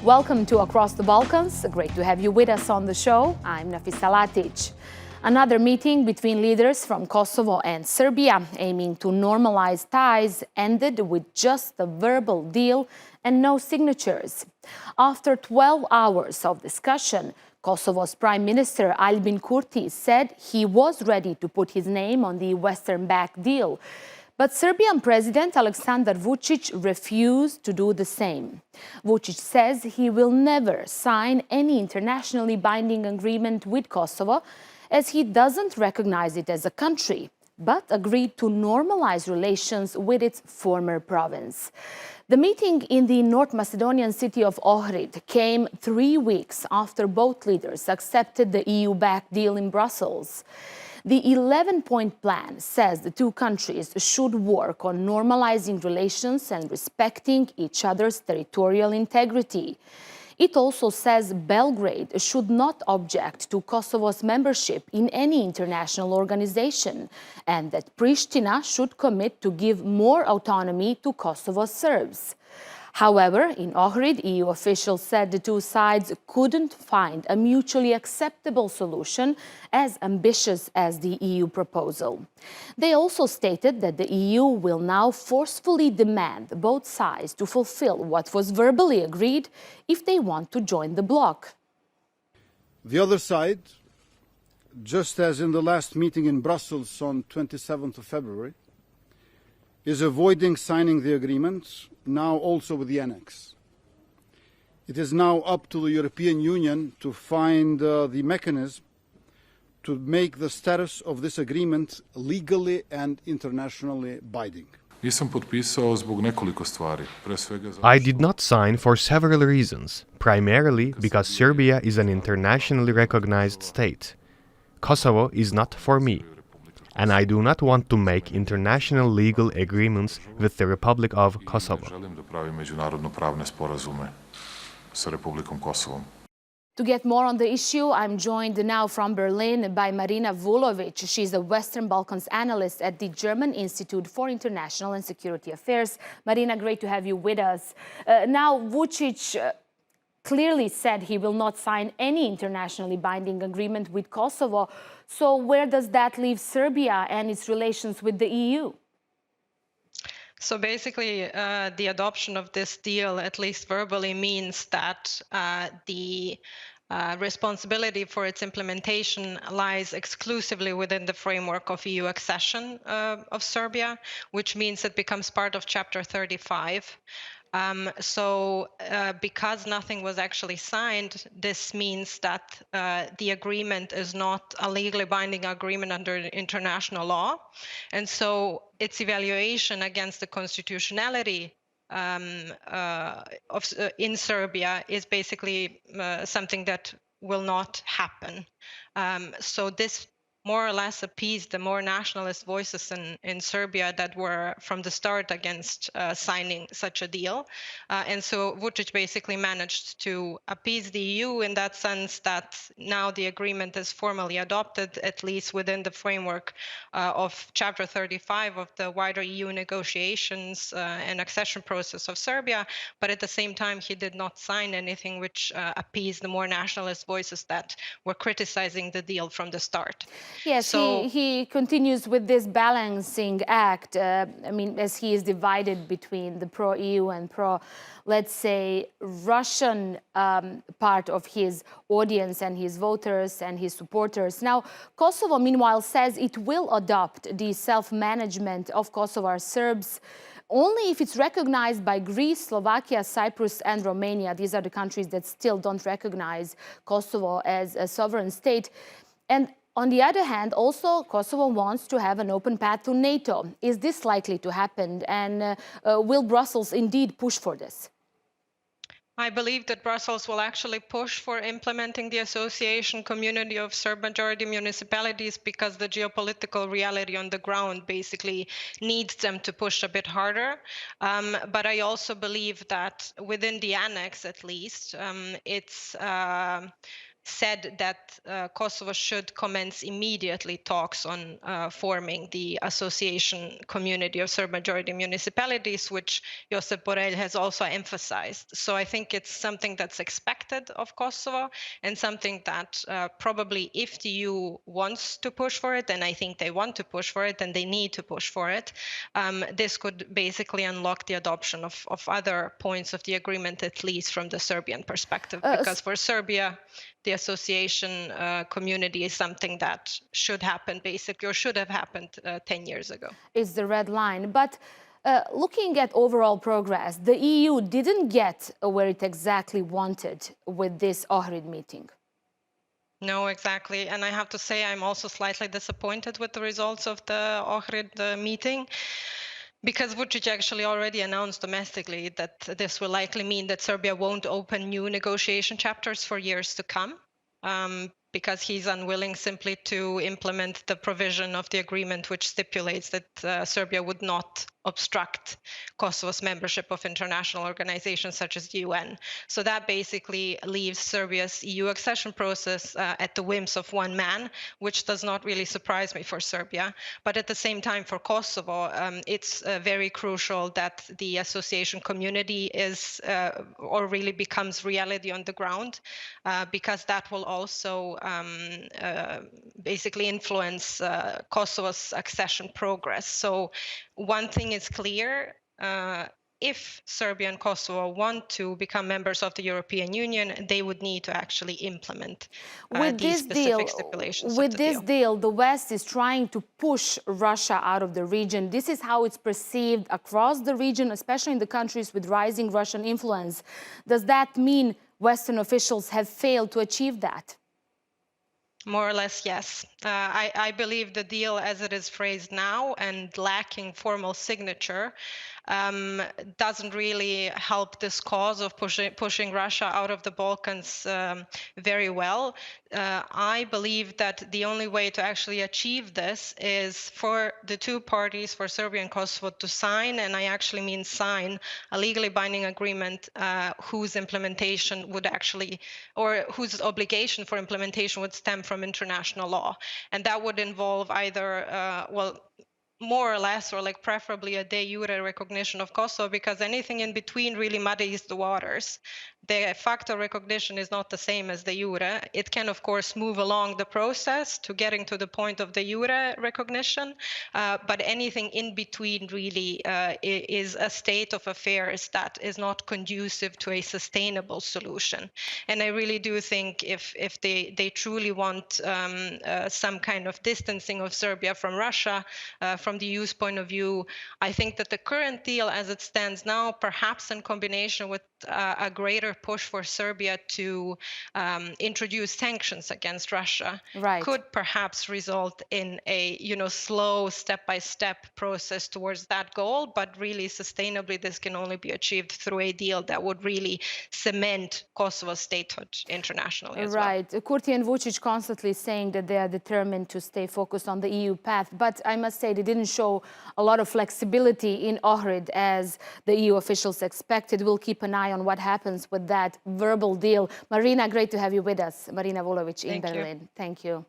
Welcome to Across the Balkans. Great to have you with us on the show. I'm Nafisa Latic. Another meeting between leaders from Kosovo and Serbia aiming to normalize ties ended with just a verbal deal and no signatures. After 12 hours of discussion, Kosovo's Prime Minister Albin Kurti said he was ready to put his name on the Western backed deal. But Serbian President Aleksandar Vucic refused to do the same. Vucic says he will never sign any internationally binding agreement with Kosovo, as he doesn't recognize it as a country, but agreed to normalize relations with its former province. The meeting in the North Macedonian city of Ohrid came 3 weeks after both leaders accepted the EU-backed deal in Brussels. The 11-point plan says the two countries should work on normalizing relations and respecting each other's territorial integrity. It also says Belgrade should not object to Kosovo's membership in any international organization and that Pristina should commit to give more autonomy to Kosovo's Serbs. However, in Ohrid, EU officials said the two sides couldn't find a mutually acceptable solution as ambitious as the EU proposal. They also stated that the EU will now forcefully demand both sides to fulfill what was verbally agreed if they want to join the bloc. The other side, just as in the last meeting in Brussels on 27th of February, is avoiding signing the agreement, now also with the annex. It is now up to the European Union to find the mechanism to make the status of this agreement legally and internationally binding. I did not sign for several reasons, primarily because Serbia is an internationally recognized state. Kosovo is not for me, and I do not want to make international legal agreements with the Republic of Kosovo. To get more on the issue, I'm joined now from Berlin by Marina Vulovic. She's a Western Balkans analyst at the German Institute for International and Security Affairs. Marina, great to have you with us. Now, Vucic clearly said he will not sign any internationally binding agreement with Kosovo. So where does that leave Serbia and its relations with the EU? So basically, the adoption of this deal, at least verbally, means that the responsibility for its implementation lies exclusively within the framework of EU accession of Serbia, which means it becomes part of Chapter 35. Because nothing was actually signed, this means that the agreement is not a legally binding agreement under international law. And so its evaluation against the constitutionality in Serbia is basically something that will not happen. So this more or less appeased the more nationalist voices in Serbia that were from the start against signing such a deal. And so Vucic basically managed to appease the EU in that sense that now the agreement is formally adopted, at least within the framework of Chapter 35 of the wider EU negotiations and accession process of Serbia. But at the same time, he did not sign anything which appeased the more nationalist voices that were criticizing the deal from the start. Yes, so he continues with this balancing act, as he is divided between the pro-EU and let's say, Russian part of his audience and his voters and his supporters. Now, Kosovo, meanwhile, says it will adopt the self-management of Kosovar Serbs only if it's recognized by Greece, Slovakia, Cyprus, and Romania. These are the countries that still don't recognize Kosovo as a sovereign state. And on the other hand, also, Kosovo wants to have an open path to NATO. Is this likely to happen? And will Brussels indeed push for this? I believe that Brussels will actually push for implementing the association community of Serb-majority municipalities because the geopolitical reality on the ground basically needs them to push a bit harder. But I also believe that within the annex, at least, it's said that Kosovo should commence immediately talks on forming the association community of Serb majority municipalities, which Josep Borrell has also emphasized. So I think it's something that's expected of Kosovo and something that probably if the EU wants to push for it, and I think they want to push for it and they need to push for it, this could basically unlock the adoption of other points of the agreement, at least from the Serbian perspective. Because for Serbia, the association community is something that should happen basically, or should have happened 10 years ago. It's the red line. But looking at overall progress, the EU didn't get where it exactly wanted with this Ohrid meeting. No, exactly. And I have to say, I'm also slightly disappointed with the results of the Ohrid meeting, because Vucic actually already announced domestically that this will likely mean that Serbia won't open new negotiation chapters for years to come, because he's unwilling simply to implement the provision of the agreement which stipulates that Serbia would not obstruct Kosovo's membership of international organizations such as the UN. So that basically leaves Serbia's EU accession process at the whims of one man, which does not really surprise me for Serbia. But at the same time, for Kosovo, it's very crucial that the association community is or really becomes reality on the ground, because that will also basically influence Kosovo's accession progress. So one thing is clear, if Serbia and Kosovo want to become members of the European Union, they would need to actually implement these specific stipulations. With this deal, the West is trying to push Russia out of the region. This is how it's perceived across the region, especially in the countries with rising Russian influence. Does that mean Western officials have failed to achieve that? More or less, yes. I believe the deal as it is phrased now and lacking formal signature doesn't really help this cause of pushing Russia out of the Balkans very well. I believe that the only way to actually achieve this is for the two parties, for Serbia and Kosovo, to sign, and I actually mean sign, a legally binding agreement whose implementation would actually, or whose obligation for implementation would stem from international law. And that would involve either, well, more or less, or like preferably a de jure recognition of Kosovo, because anything in between really muddies the waters. De facto recognition is not the same as de jure. It can, of course, move along the process to getting to the point of de jure recognition, but anything in between really is a state of affairs that is not conducive to a sustainable solution. And I really do think if they truly want some kind of distancing of Serbia from Russia, from the EU's point of view, I think that the current deal as it stands now, perhaps in combination with a greater push for Serbia to introduce sanctions against Russia, could perhaps result in a slow step-by-step process towards that goal. But really sustainably, this can only be achieved through a deal that would really cement Kosovo's statehood internationally as well. Kurti and Vucic constantly saying that they are determined to stay focused on the EU path, but I must say they didn't show a lot of flexibility in Ohrid as the EU officials expected. We'll keep an eye on what happens with that verbal deal. Marina, great to have you with us. Marina Vulovic in Berlin. Thank you.